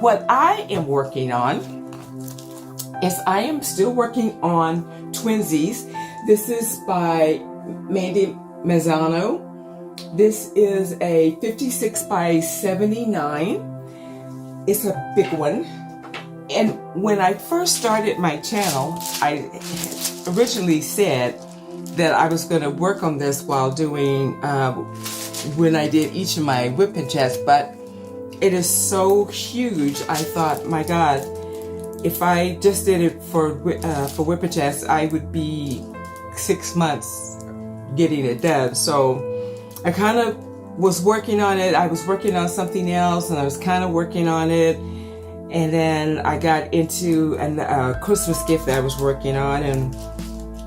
what I am working on is I am still working on Twinzies. This is by Mandie Manzano. This is a 56 by 79. It's a big one. And when I first started my channel, I originally said that I was going to work on this while doing, when I did each of my WIP and chats, but it is so huge. I thought, my God, if I just did it for WIP and chats, I would be 6 months getting it done. So I kind of was working on it. I was working on something else, and I was kind of working on it. And then I got into a Christmas gift that I was working on. And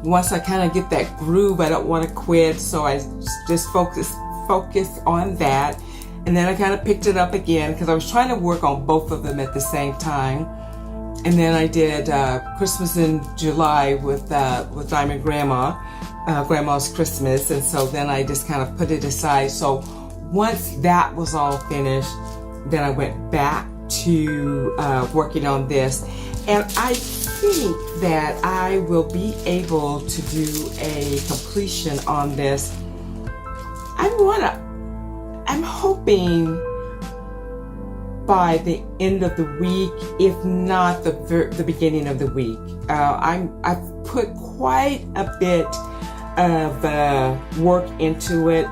once I kind of get that groove, I don't want to quit. So I just focus on that. And then I kind of picked it up again because I was trying to work on both of them at the same time. And then I did Christmas in July with Diamond Grandma, Grandma's Christmas. And so then I just kind of put it aside. So once that was all finished, then I went back to working on this. And I think that I will be able to do a completion on this. I'm hoping by the end of the week, if not the beginning of the week. I've put quite a bit of work into it,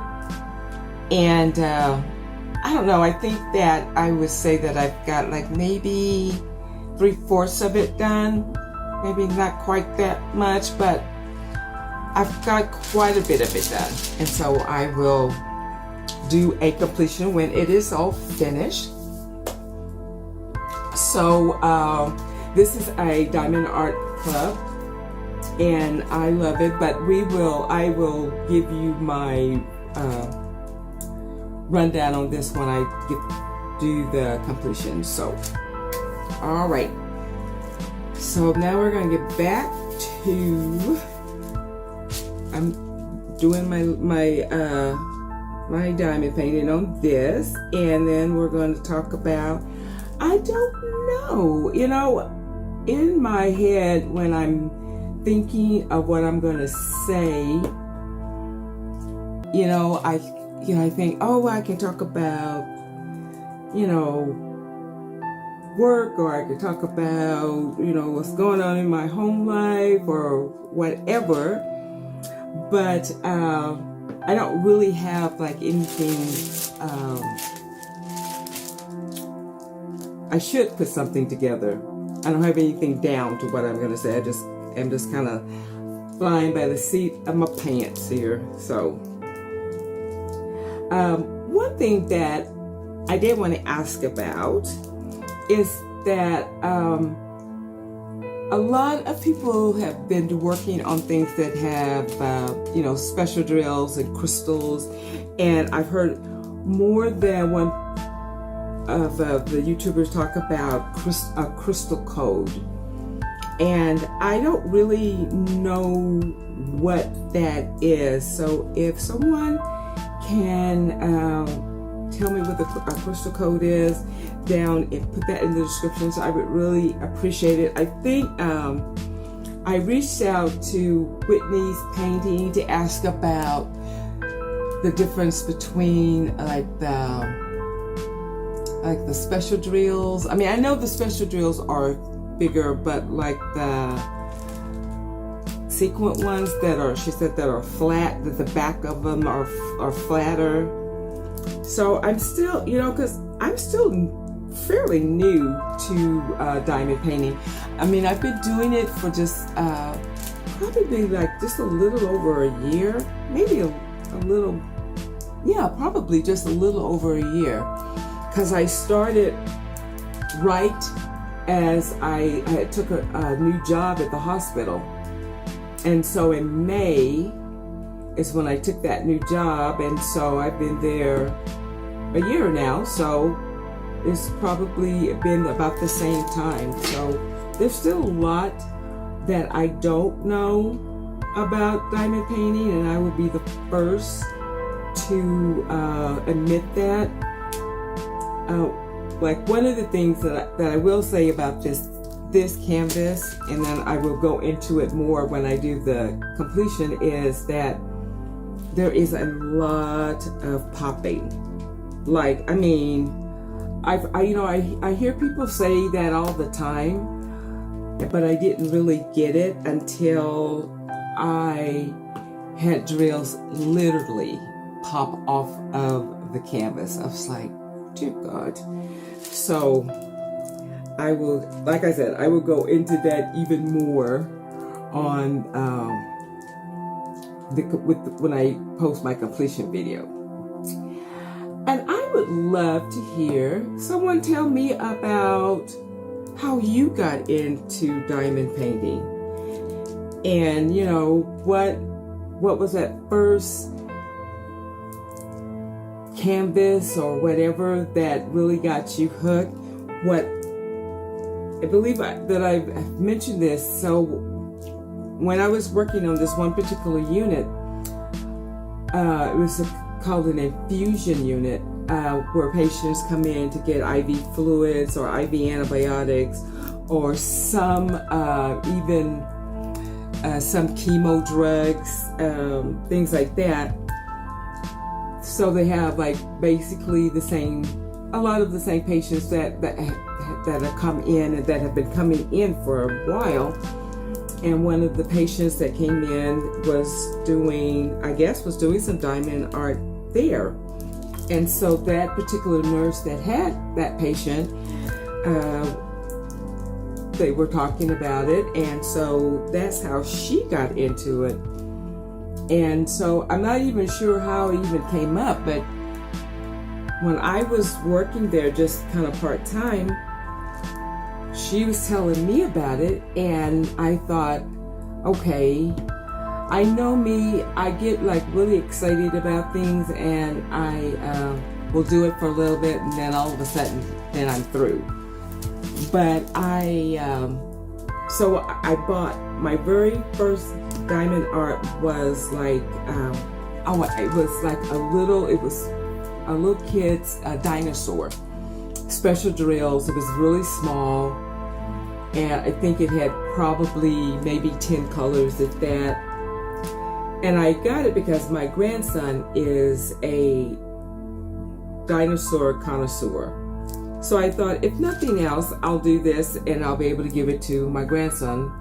and I don't know, I think that I would say that I've got like maybe 3/4 of it done, maybe not quite that much, but I've got quite a bit of it done. And so I will do a completion when it is all finished. So this is a Diamond Art Club, and I love it, but I will give you my rundown on this when I do the completion. So, all right. So now we're gonna get back to, I'm doing my diamond painting on this, and then we're going to talk about, I don't know, in my head when I'm thinking of what I'm going to say, I think, oh, I can talk about, work, or I could talk about, what's going on in my home life or whatever. But I don't really have like anything. I should put something together. I don't have anything down to what I'm going to say. I'm just kind of flying by the seat of my pants here. So, one thing that I did want to ask about is that a lot of people have been working on things that have, special drills and crystals, and I've heard more than one of the YouTubers talk about a crystal code, and I don't really know what that is. So if someone can tell me what a crystal code is down and put that in the description, so I would really appreciate it. I think I reached out to Whitney's painting to ask about the difference between like the special drills. I mean, I know the special drills are bigger, but like the sequent ones she said that are flat, that the back of them are flatter. So I'm still, because I'm still fairly new to diamond painting. I mean, I've been doing it for just probably like just a little over a year, maybe a little, probably just a little over a year, because I started right as I took a new job at the hospital. And so in May is when I took that new job, and so I've been there a year now, so it's probably been about the same time. So there's still a lot that I don't know about diamond painting, and I will be the first to admit that. like one of the things that I will say about this canvas, and then I will go into it more when I do the completion, is that there is a lot of popping. Like, I mean, I hear people say that all the time, but I didn't really get it until I had drills literally pop off of the canvas. I was like, dear God. So I will, like I said, I will go into that even more on when I post my completion video. And I would love to hear someone tell me about how you got into diamond painting. And, you know, what was that first canvas or whatever that really got you hooked? What, I believe that I've mentioned this. So when I was working on this one particular unit, it was called an infusion unit, where patients come in to get IV fluids or IV antibiotics, or some even some chemo drugs, things like that. So they have like basically a lot of the same patients that have come in and that have been coming in for a while. And one of the patients that came in was doing some diamond art there. And so that particular nurse that had that patient, they were talking about it, and so that's how she got into it. And so I'm not even sure how it even came up, but when I was working there just kind of part-time, she was telling me about it, and I thought, okay, I know me, I get like really excited about things, and I will do it for a little bit, and then all of a sudden, then I'm through. But so I bought my very first diamond art was like, it was a little kid's dinosaur. Special drills. It was really small, and I think it had probably maybe 10 colors, if that. And I got it because my grandson is a dinosaur connoisseur. So I thought, if nothing else, I'll do this and I'll be able to give it to my grandson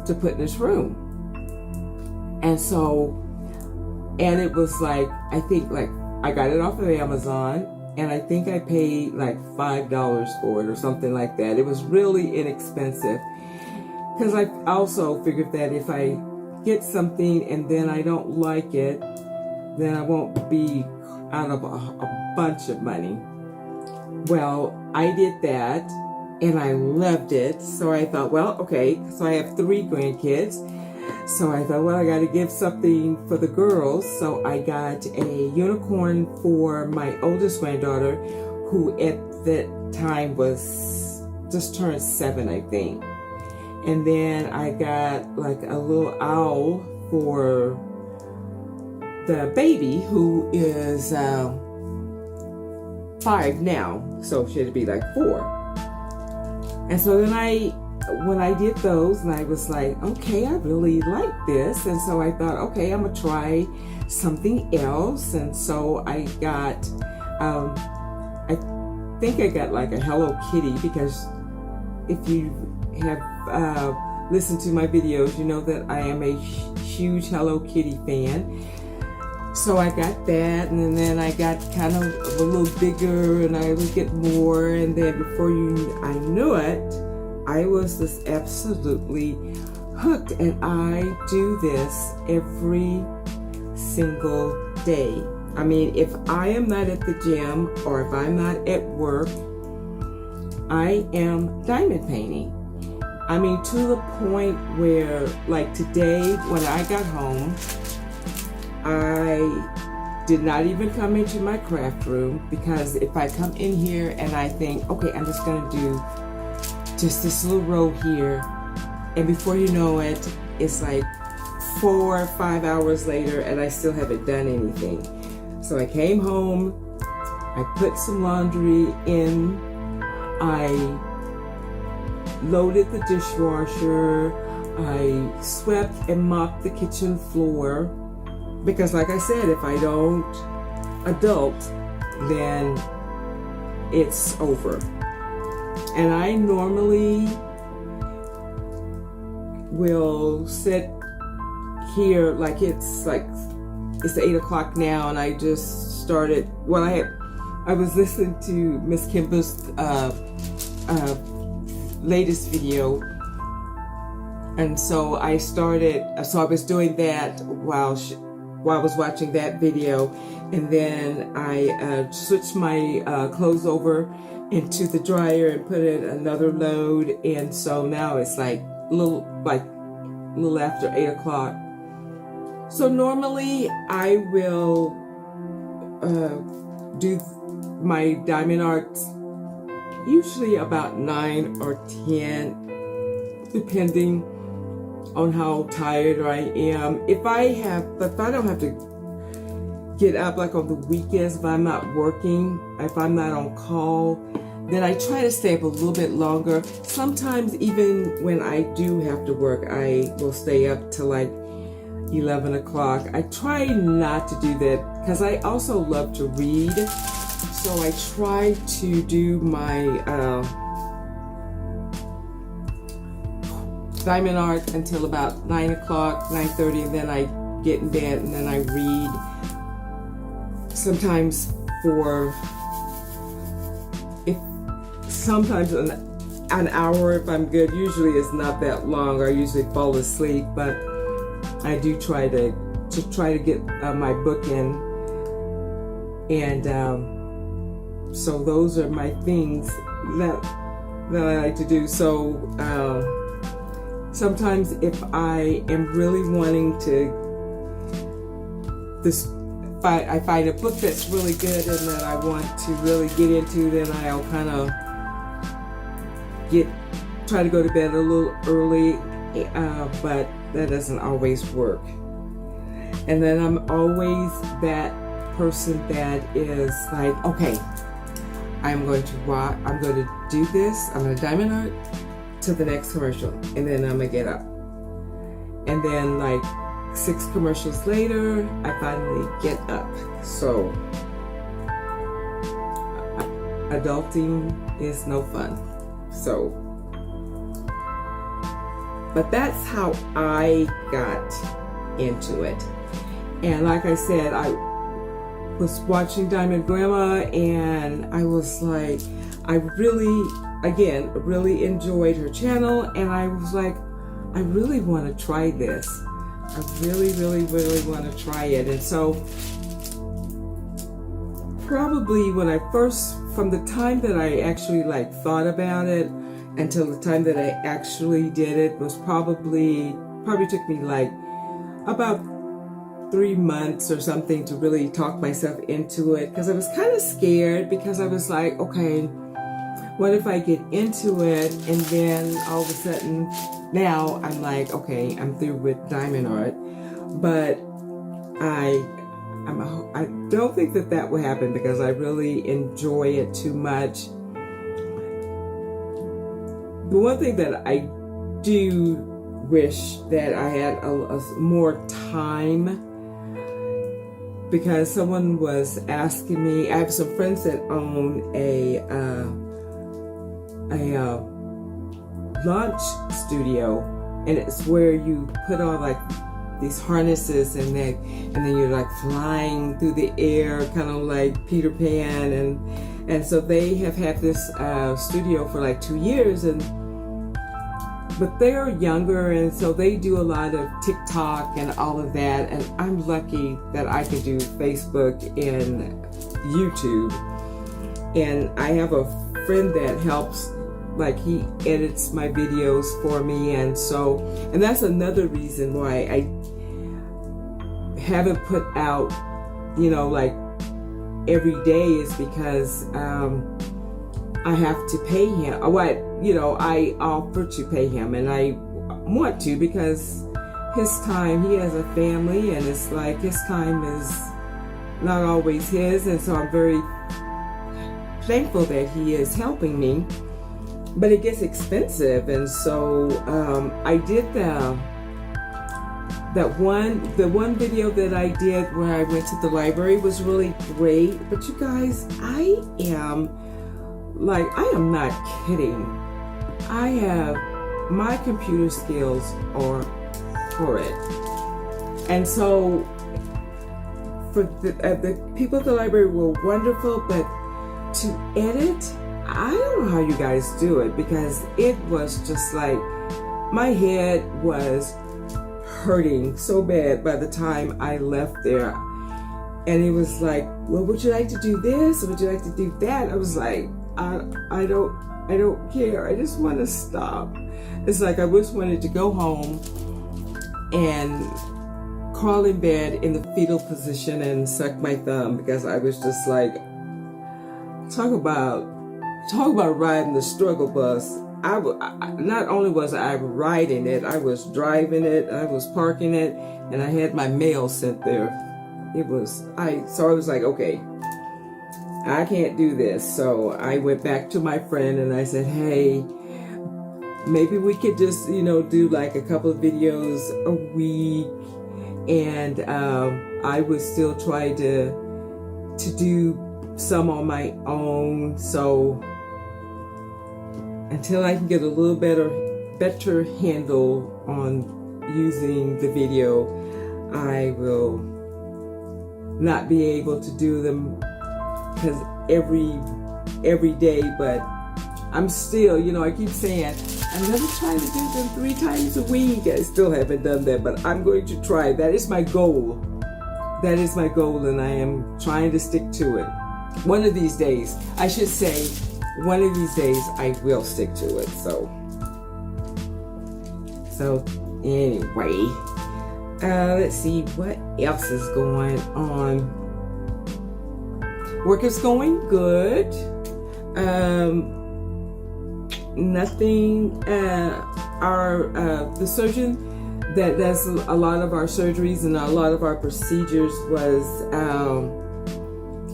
to put in his room. And so, and it was like, I think like, I got it off of Amazon, and I think I paid like $5 for it or something like that. It was really inexpensive, because I also figured that if I get something and then I don't like it, then I won't be out of a bunch of money. Well, I did that and I loved it. So I thought, well, okay, so I have 3 grandkids. So I thought, well, I got to give something for the girls. So I got a unicorn for my oldest granddaughter, who at that time was just turned 7, I think. And then I got like a little owl for the baby, who is 5 now. So she'd be like 4. And so then when I did those, and I was like, okay, I really like this. And so I thought, okay, I'm gonna try something else. And so I got, I think I got like a Hello Kitty, because if you have listened to my videos, you know that I am a huge Hello Kitty fan. So I got that, and then I got kind of a little bigger, and I would get more, and then before I knew it, I was just absolutely hooked, and I do this every single day. I mean, if I am not at the gym or if I'm not at work, I am diamond painting. I mean, to the point where, like today, when I got home, I did not even come into my craft room, because if I come in here and I think, okay, I'm just going to do just this little row here, and before you know it, it's like 4 or 5 hours later and I still haven't done anything. So I came home, I put some laundry in, I loaded the dishwasher, I swept and mopped the kitchen floor, because like I said, if I don't adult, then it's over. And I normally will sit here like it's 8 o'clock now, and I just started, well, I was listening to Miss Kimba's latest video, and so I was doing that while I was watching that video, and then I switched my clothes over into the dryer and put in another load, and so now it's like a little after 8 o'clock. So normally I will do my diamond arts usually about 9 or 10, depending on how tired I am. If I don't have to get up like on the weekends, if I'm not working, if I'm not on call, then I try to stay up a little bit longer. Sometimes even when I do have to work, I will stay up till like 11 o'clock. I try not to do that because I also love to read. So I try to do my diamond art until about 9 o'clock, 9:30, and then I get in bed and then I read. Sometimes an hour if I'm good. Usually it's not that long. I usually fall asleep, but I do try to get my book in, and so those are my things that I like to do. So sometimes if I am really wanting to, I find a book that's really good and that I want to really get into, then I'll kind of try to go to bed a little early, but that doesn't always work. And then I'm always that person that is like, okay, I'm going to do this, I'm going to diamond art to the next commercial, and then I'm going to get up. And then like 6 commercials later, I finally get up. So adulting is no fun. So, but that's how I got into it. And like I said, I was watching Diamond Grandma, and I was like, I really enjoyed her channel, and I was like, I really want to try this. I really, really, really want to try it. And so probably from the time that I actually thought about it until the time that I actually did it was probably took me about 3 months or something to really talk myself into it, because I was kind of scared, because I was like, okay, what if I get into it and then all of a sudden now I'm like, okay, I'm through with diamond art. But I don't think that will happen, because I really enjoy it too much. The one thing that I do wish that I had a more time, because someone was asking me, I have some friends that own a launch studio, and it's where you put on these harnesses, and then you're flying through the air, kind of like Peter Pan, and so they have had this studio for 2 years, but they're younger, and so they do a lot of TikTok and all of that, and I'm lucky that I can do Facebook and YouTube. And I have a friend that helps, he edits my videos for me, and that's another reason why I haven't put out, every day, is because I have to pay him. I offer to pay him, and I want to, because his time, he has a family, and it's his time is not always his, and so I'm very thankful that he is helping me, but it gets expensive. And so I did the one video that I did where I went to the library was really great. But you guys, I am not kidding. My computer skills are horrid. And so for the people at the library were wonderful, but to edit, I don't know how you guys do it, because it was just like, my head was hurting so bad by the time I left there. And it was like, well, would you like to do this? Or would you like to do that? I was like, I don't care. I just want to stop. It's like I just wanted to go home and crawl in bed in the fetal position and suck my thumb, because I was just like, talk about riding the struggle bus. Not only was I riding it, I was driving it, I was parking it, and I had my mail sent there. So I was like, okay, I can't do this. So I went back to my friend and I said, hey, maybe we could just, do like a couple of videos a week, and I would still try to do some on my own. So until I can get a little better handle on using the video, I will not be able to do them because every day. But I'm still, I keep saying I'm gonna try to do them 3 times a week. I still haven't done that, but I'm going to try. That is my goal. That is my goal, and I am trying to stick to it. One of these days, I should say, one of these days I will stick to it. So anyway, let's see what else is going on. Work is going good. Nothing. The surgeon that does a lot of our surgeries and a lot of our procedures was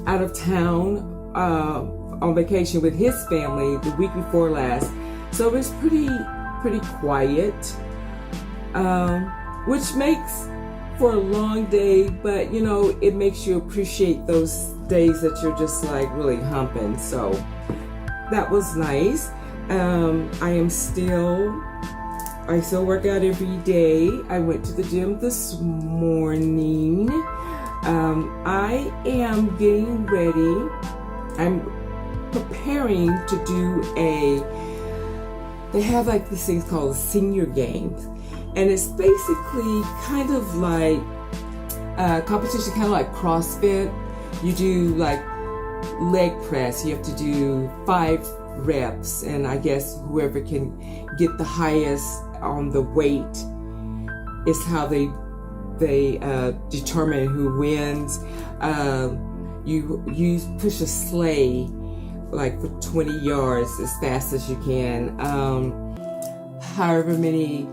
out of town on vacation with his family the week before last, so it was pretty quiet, which makes for a long day, but it makes you appreciate those days that you're just like really humping. So that was nice. I still work out every day. I went to the gym this morning. I am getting ready. I'm preparing to do they have like these things called senior games. And it's basically kind of like a competition, kind of like CrossFit. You do like leg press. You have to do 5 reps. And I guess whoever can get the highest on the weight is how they determine who wins. You push a sleigh like for 20 yards as fast as you can. However many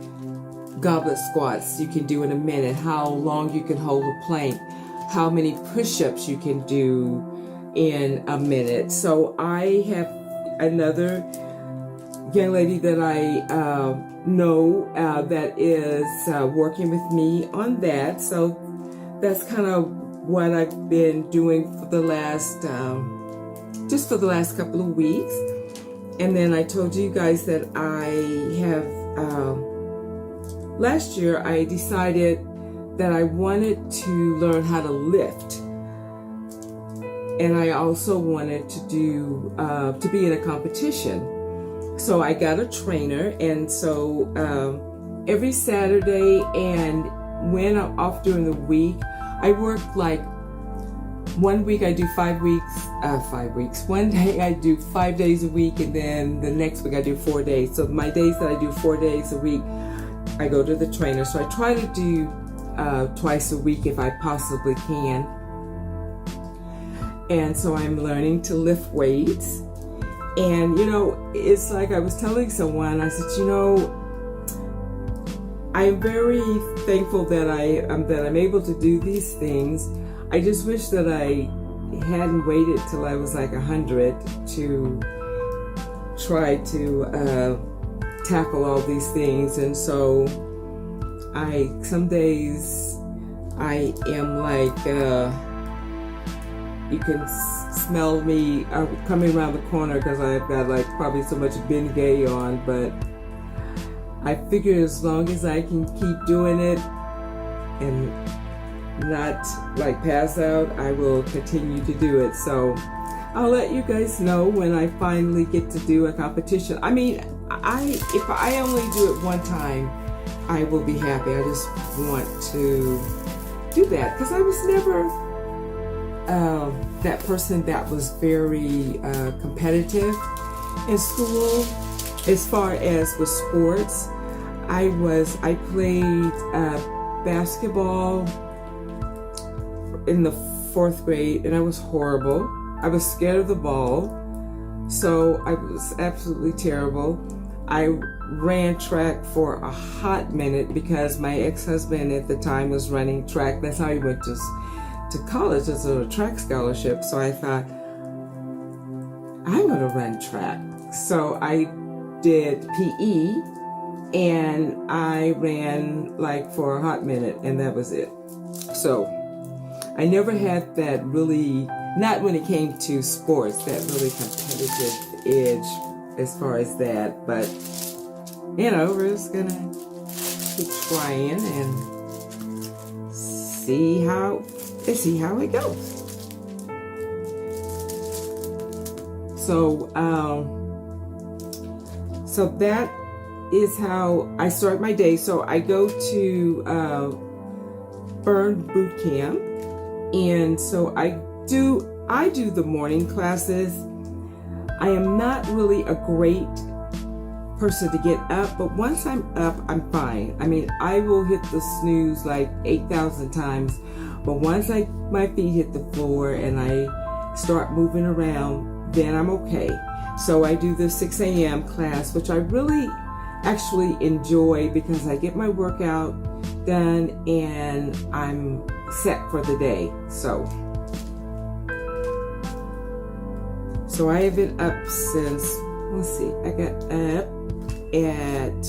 goblet squats you can do in a minute, how long you can hold a plank, how many push-ups you can do in a minute. So I have another young lady that I know that is working with me on that. So that's kind of what I've been doing for the last couple of weeks. And then I told you guys that I have last year I decided that I wanted to learn how to lift, and I also wanted to do to be in a competition. So I got a trainer, and so every Saturday and when I'm off during the week, I work like 1 week I do 5 weeks. One day I do 5 days a week, and then the next week I do 4 days. So my days that I do 4 days a week, I go to the trainer. So I try to do twice a week if I possibly can. And so I'm learning to lift weights. And it's like I was telling someone, I said, I'm very thankful that I'm able to do these things. I just wish that I hadn't waited till I was like 100 to try to tackle all these things. And so some days I am like, you can smell me coming around the corner because I've got like probably so much Bengay on, but I figure as long as I can keep doing it and not like pass out, I will continue to do it. So I'll let you guys know when I finally get to do a competition. I mean, if I only do it one time, I will be happy. I just want to do that because I was never that person that was very competitive in school. As far as with sports, I played basketball in the 4th grade, and I was horrible. I was scared of the ball, so I was absolutely terrible. I ran track for a hot minute because my ex-husband at the time was running track. That's how he went to college, as a track scholarship. So I thought, I'm gonna run track. So I did PE, and I ran like for a hot minute, and that was it. So I never had that really, not when it came to sports, that really competitive edge as far as that. But you know, we're just gonna keep trying and see how it goes. So so that is how I start my day. So I go to Burn Boot Camp, and so I do the morning classes. I am not really a great person to get up, but once I'm up, I'm fine. I mean, I will hit the snooze like 8,000 times, but once my feet hit the floor and I start moving around, then I'm okay. So I do the 6 a.m. class, which I really actually enjoy because I get my workout done and I'm set for the day. So I have been up since, let's see, I got up at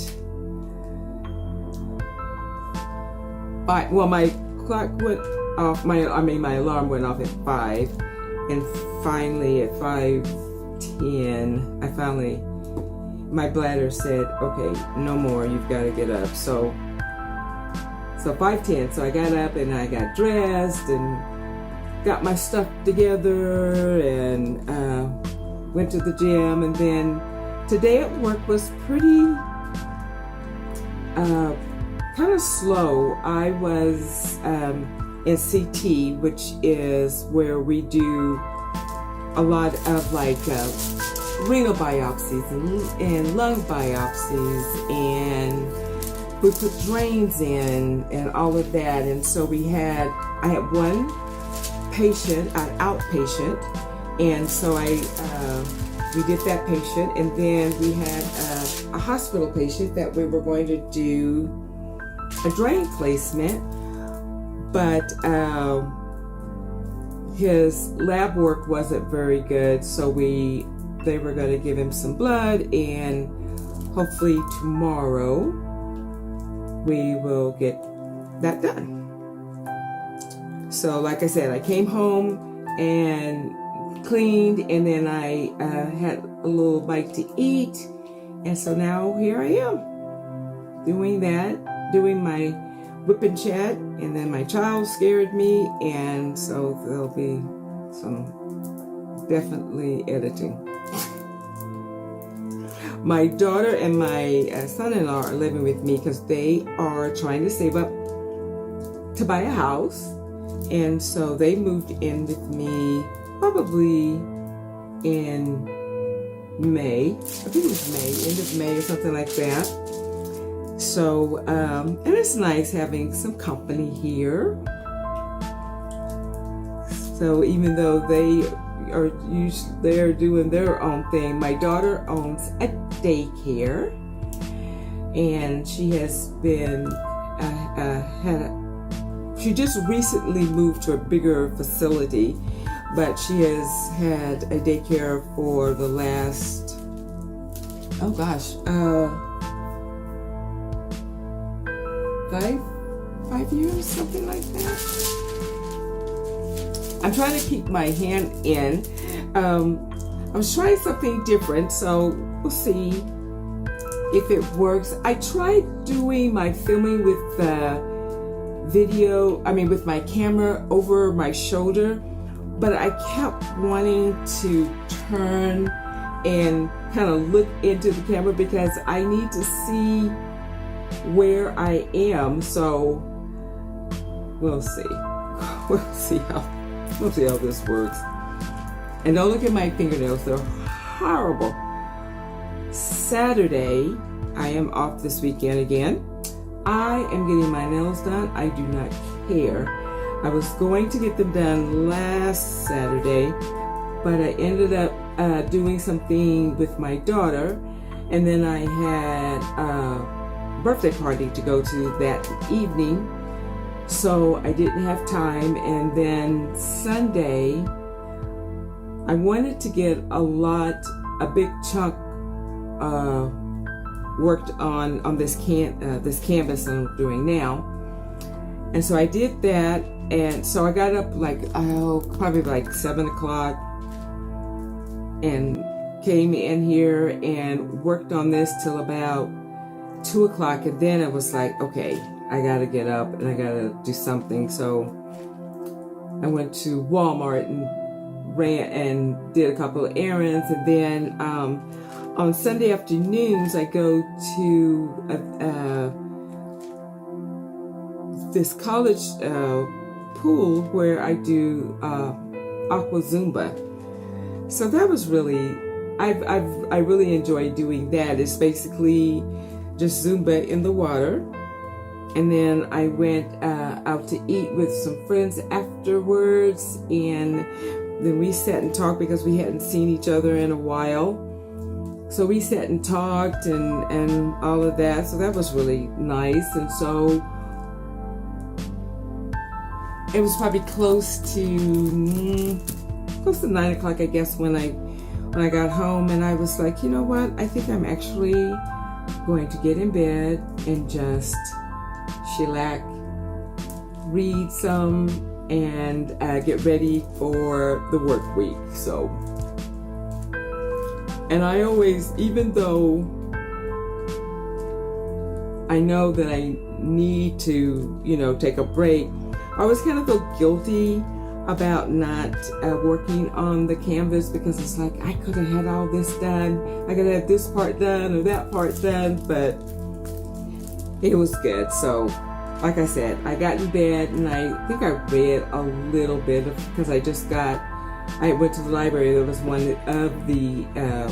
5. Well, my clock went off, my alarm went off at 5, and finally at 5:10, my bladder said, okay, no more, you've got to get up. So 5:10, so I got up and I got dressed and got my stuff together and went to the gym. And then today at work was pretty kind of slow. I was in CT, which is where we do a lot of like renal biopsies and lung biopsies, and we put drains in and all of that. And so I had one patient, an outpatient, and so we did that patient, and then we had a hospital patient that we were going to do a drain placement, but his lab work wasn't very good, so they were going to give him some blood, and hopefully tomorrow we will get that done. So like I said, I came home and cleaned, and then I had a little bite to eat, and so now here I am doing my WIP and chat, and then my child scared me, and so there'll be some definitely editing. My daughter and my son-in-law are living with me because they are trying to save up to buy a house, and so they moved in with me probably in May. I think it was May, end of May or something like that. So, and it's nice having some company here. So even though they are doing their own thing, my daughter owns a daycare, and she has been she just recently moved to a bigger facility, but she has had a daycare for the last, oh gosh, 5 years, something like that. I'm trying to keep my hand in. I was trying something different, so we'll see if it works. I tried doing my filming with with my camera over my shoulder, but I kept wanting to turn and kind of look into the camera because I need to see where I am. So we'll see. We'll see how this works. And don't look at my fingernails, they're horrible. Saturday, I am off this weekend again. I am getting my nails done. I do not care. I was going to get them done last Saturday, but I ended up doing something with my daughter, and then I had a birthday party to go to that evening, so I didn't have time. And then Sunday, I wanted to get a big chunk worked on this canvas I'm doing now, and so I did that. And so I got up probably like 7 o'clock and came in here and worked on this till about 2 o'clock, and then I was like, okay, I gotta get up and I gotta do something. So I went to Walmart and ran and did a couple of errands, and then on Sunday afternoons, I go to this college pool where I do aqua Zumba. So that was really, I really enjoy doing that. It's basically just Zumba in the water. And then I went out to eat with some friends afterwards, and then we sat and talked because we hadn't seen each other in a while. So we sat and talked and all of that. So that was really nice. And so it was probably close to 9 o'clock, I guess, when I got home, and I was like, you know what? I think I'm actually going to get in bed and just shellac, read some, and get ready for the work week. So. And I always, even though I know that I need to, take a break, I always kind of feel guilty about not working on the canvas, because it's like, I could have had all this done. I could have this part done or that part done, but it was good. So, like I said, I got in bed and I think I read a little bit because I went to the library. There was one of the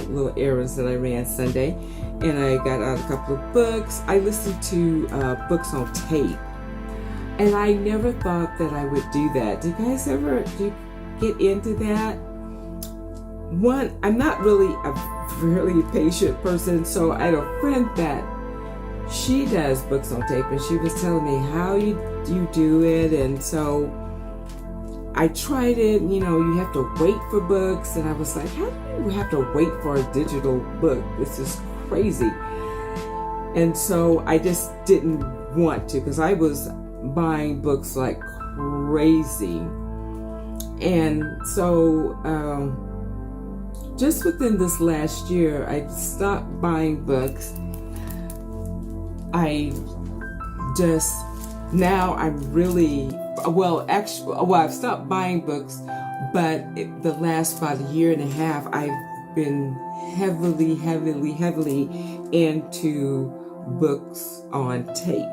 little errands that I ran Sunday, and I got out a couple of books. I listened to books on tape, and I never thought that I would do that. Do you guys ever get into that? One, I'm not really a really patient person, so I had a friend that she does books on tape, and she was telling me how you do it, and so I tried it. You have to wait for books, and I was like, how do you have to wait for a digital book? This is crazy. And so I just didn't want to, because I was buying books like crazy. And so just within this last year, I stopped buying books. Now I'm really, I've stopped buying books, but the last about a year and a half, I've been heavily into books on tape.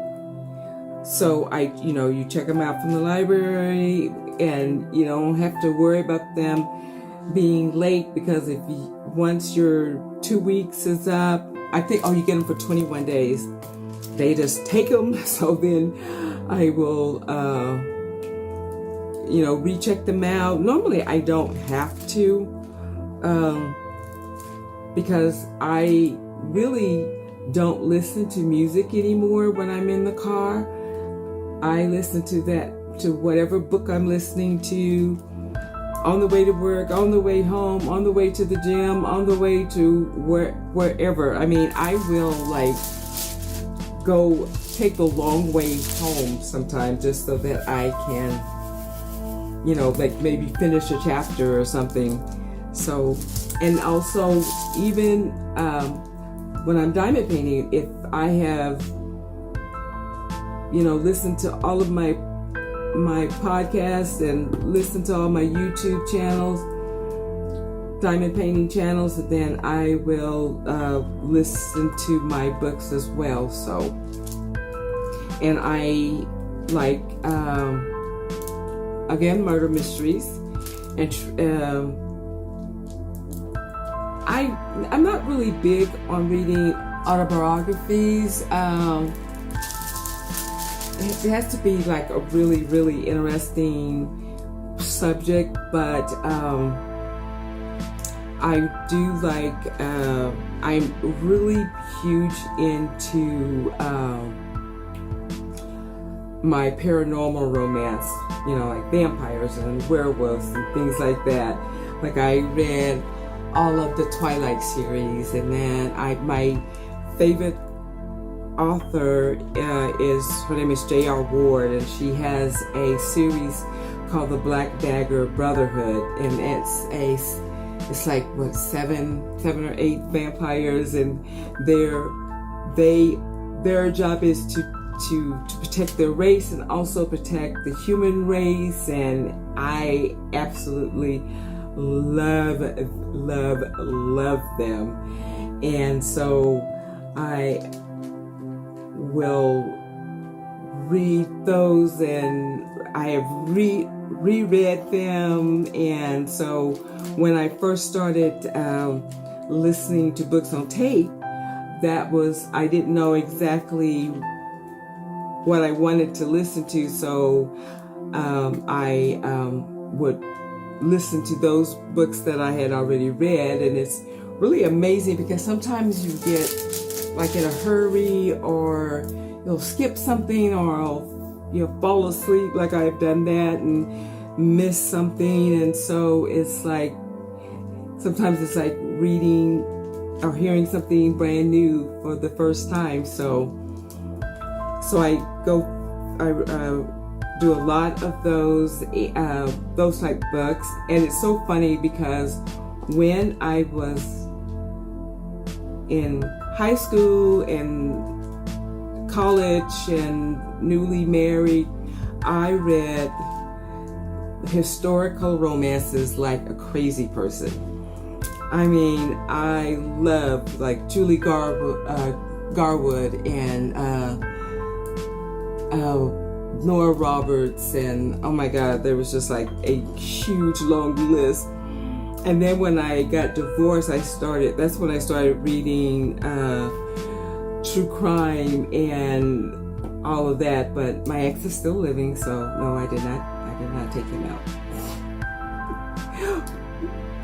So you check them out from the library, and you don't have to worry about them being late, because once your 2 weeks is up, I think, you get them for 21 days. They just take them. So then I will, recheck them out. Normally I don't have to, because I really don't listen to music anymore when I'm in the car. I listen to whatever book I'm listening to, on the way to work, on the way home, on the way to the gym, on the way to wherever. I mean, I will like go take the long way home sometimes just so that I can, you know, like maybe finish a chapter or something. So, and also even when I'm diamond painting, if I have, you know, listened to all of my podcasts and listen to all my YouTube channels, diamond painting channels, then I will listen to my books as well. So, and I like again, murder mysteries, and I'm not really big on reading autobiographies. It has to be like a really, really interesting subject, but I do like, I'm really huge into my paranormal romance, you know, like vampires and werewolves and things like that. Like I read all of the Twilight series, and then my favorite author her name is J.R. Ward, and she has a series called The Black Dagger Brotherhood, and it's like what seven or eight vampires, and their job is to protect their race and also protect the human race, and I absolutely love them. And so I will read those, and I have reread them. And so when I first started listening to books on tape, I didn't know exactly what I wanted to listen to, so I would listen to those books that I had already read. And it's really amazing because sometimes you get like in a hurry, or you'll skip something, or you'll fall asleep, like I've done that, and miss something. And so it's like, sometimes it's like reading or hearing something brand new for the first time. So I do a lot of those type books. And it's so funny because when I was in high school and college and newly married, I read historical romances like a crazy person. I mean, I love like Julie Garwood and Nora Roberts, and oh my God, there was just like a huge long list. And then when I got divorced, that's when I started reading true crime and all of that. But my ex is still living, so no, I did not take him out.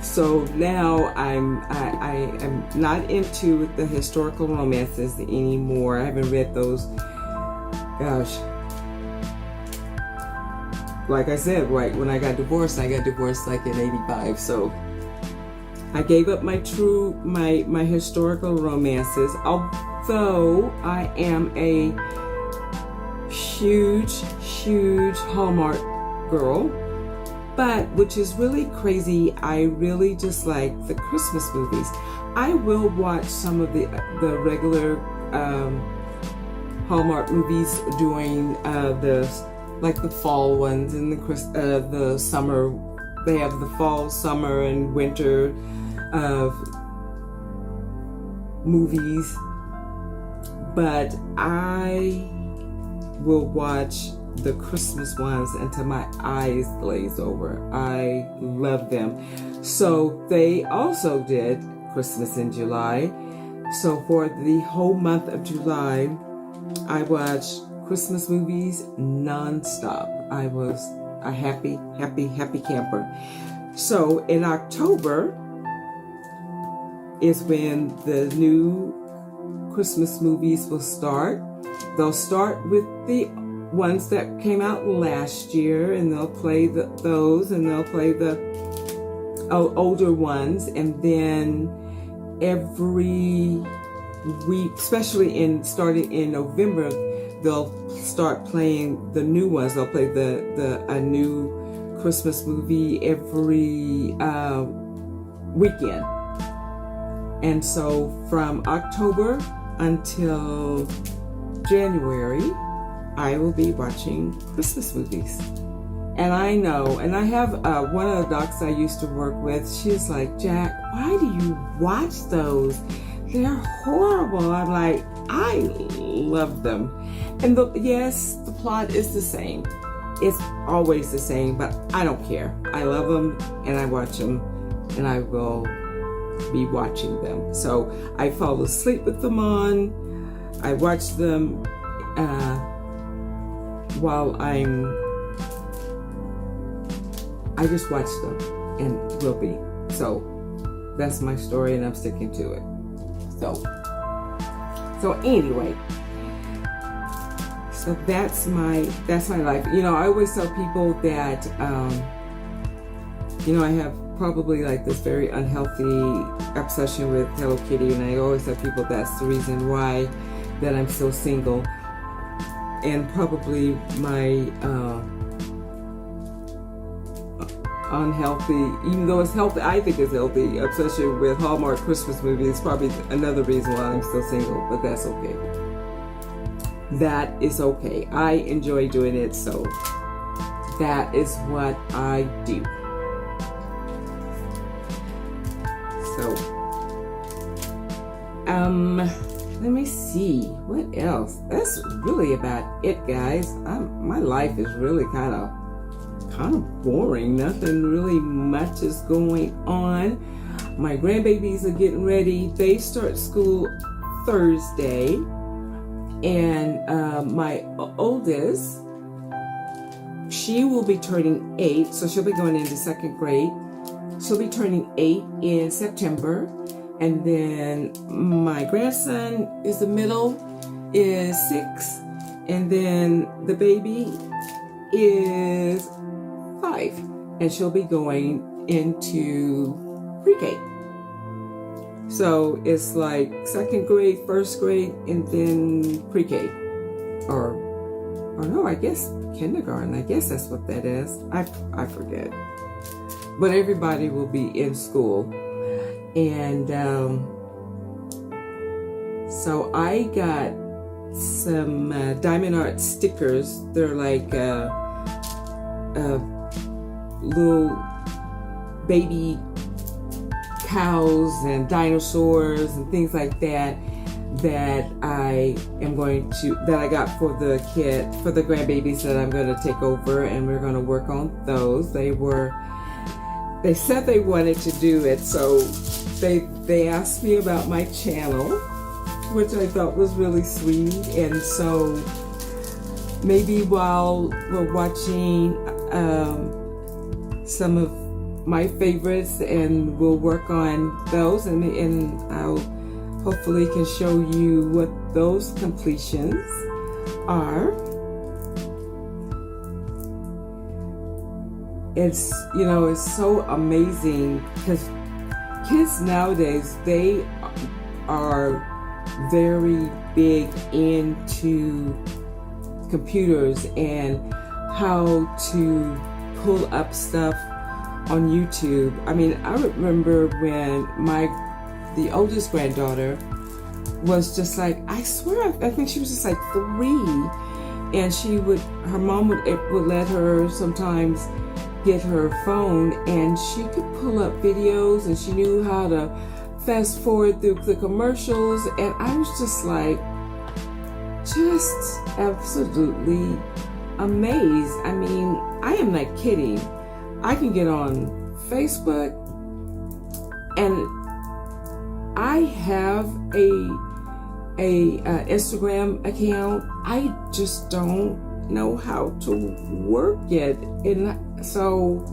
So now I am not into the historical romances anymore. I haven't read those. Gosh. Like I said, right when I got divorced like in 85. So I gave up my historical romances, although I am a huge Hallmark girl. But, which is really crazy, I really just like the Christmas movies. I will watch some of the regular Hallmark movies during the fall ones and the summer. They have the fall, summer, and winter movies. But I will watch the Christmas ones until my eyes glaze over. I love them. So they also did Christmas in July. So for the whole month of July, I watched Christmas movies non-stop. I was a happy camper. So in October is when the new Christmas movies will start. They'll start with the ones that came out last year, and they'll play those, and they'll play the older ones, and then every week, especially starting in November, they'll start playing the new ones. They'll play a new Christmas movie every weekend. And so from October until January, I will be watching Christmas movies. And I know, and I have one of the docs I used to work with, she's like, Jack, why do you watch those? They're horrible. I'm like, I love them. And yes, the plot is the same. It's always the same, but I don't care. I love them, and I watch them, and I will be watching them. So I fall asleep with them on. I watch them while I just watch them and will be. So that's my story, and I'm sticking to it. So anyway, so that's my life. You know, I always tell people that you know, I have probably like this very unhealthy obsession with Hello Kitty, and I always tell people that's the reason why that I'm so single, and probably my unhealthy, even though it's healthy, I think it's healthy, obsession with Hallmark Christmas movies is probably another reason why I'm still single, but that's okay. That is okay. I enjoy doing it, so that is what I do. So, let me see, what else? That's really about it, guys. My life is really kind of boring. Nothing really much is going on. My grandbabies are getting ready. They start school Thursday, and my oldest, she will be turning 8, so she'll be going into 2nd grade. She'll be turning 8 in September, and then my grandson is the middle, is 6, and then the baby is 5, and she'll be going into pre-K. So it's like 2nd grade, 1st grade, and then pre-K, or no, I guess kindergarten. I guess that's what that is. I forget. But everybody will be in school, and so I got some Diamond Art stickers. They're like little baby cows and dinosaurs and things like that I got for the grandbabies that I'm going to take over, and we're going to work on those. They said they wanted to do it, so they asked me about my channel, which I thought was really sweet. And so maybe while we're watching some of my favorites, and we'll work on those, and I'll hopefully can show you what those completions are. It's, you know, it's so amazing because kids nowadays, they are very big into computers and how to pull up stuff on YouTube. I mean, I remember when the oldest granddaughter was just like, I swear, I think she was just like 3, and her mom would let her sometimes get her phone, and she could pull up videos, and she knew how to fast forward through the commercials, and I was just like, just absolutely amazed. I mean, I am not kidding. I can get on Facebook, and I have a Instagram account. I just don't know how to work it, and so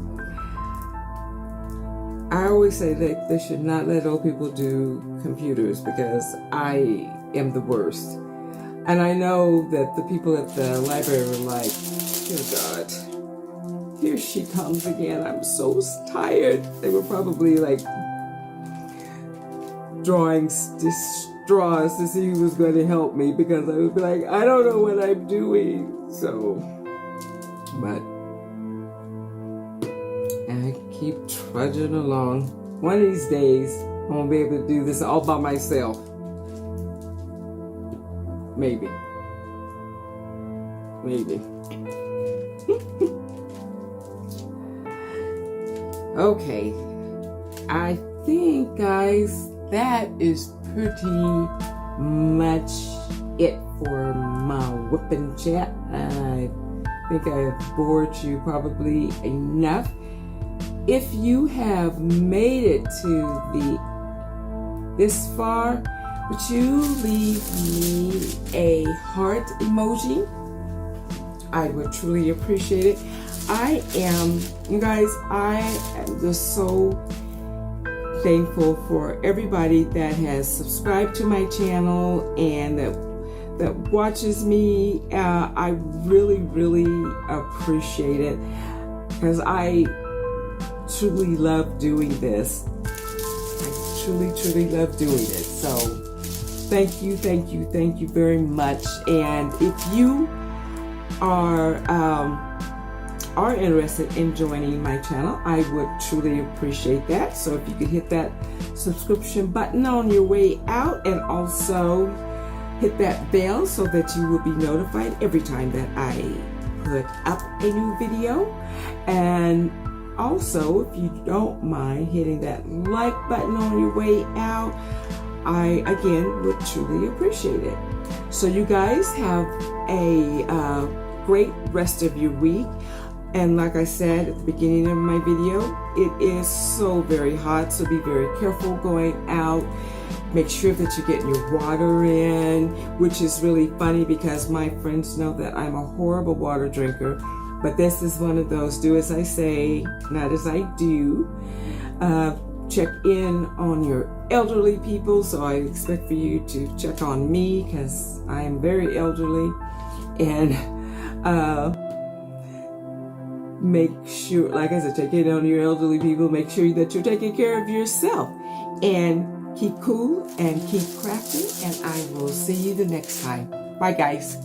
I always say that they should not let old people do computers, because I am the worst. And I know that the people at the library were like, dear God, here she comes again. I'm so tired. They were probably like drawing straws to see who was going to help me, because I would be like, I don't know what I'm doing. So, but I keep trudging along. One of these days, I won't be able to do this all by myself. Maybe. Okay, I think, guys, that is pretty much it for my whip and chat. I think I've bored you probably enough. If you have made it to this far, would you leave me a heart emoji? I would truly appreciate it. You guys, I am just so thankful for everybody that has subscribed to my channel and that watches me. I really, really appreciate it, because I truly love doing this. I truly, truly love doing it. So thank you very much. And if you are interested in joining my channel, I would truly appreciate that. So if you could hit that subscription button on your way out, and also hit that bell so that you will be notified every time that I put up a new video. And also, if you don't mind hitting that like button on your way out, I again would truly appreciate it. So you guys have a great rest of your week. And like I said at the beginning of my video, it is so very hot, so be very careful going out. Make sure that you're getting your water in, which is really funny because my friends know that I'm a horrible water drinker. But this is one of those, do as I say, not as I do. Check in on your elderly people, so I expect for you to check on me because I am very elderly. And make sure, like I said, check in on your elderly people. Make sure that you're taking care of yourself. And keep cool and keep crafting. And I will see you the next time. Bye, guys.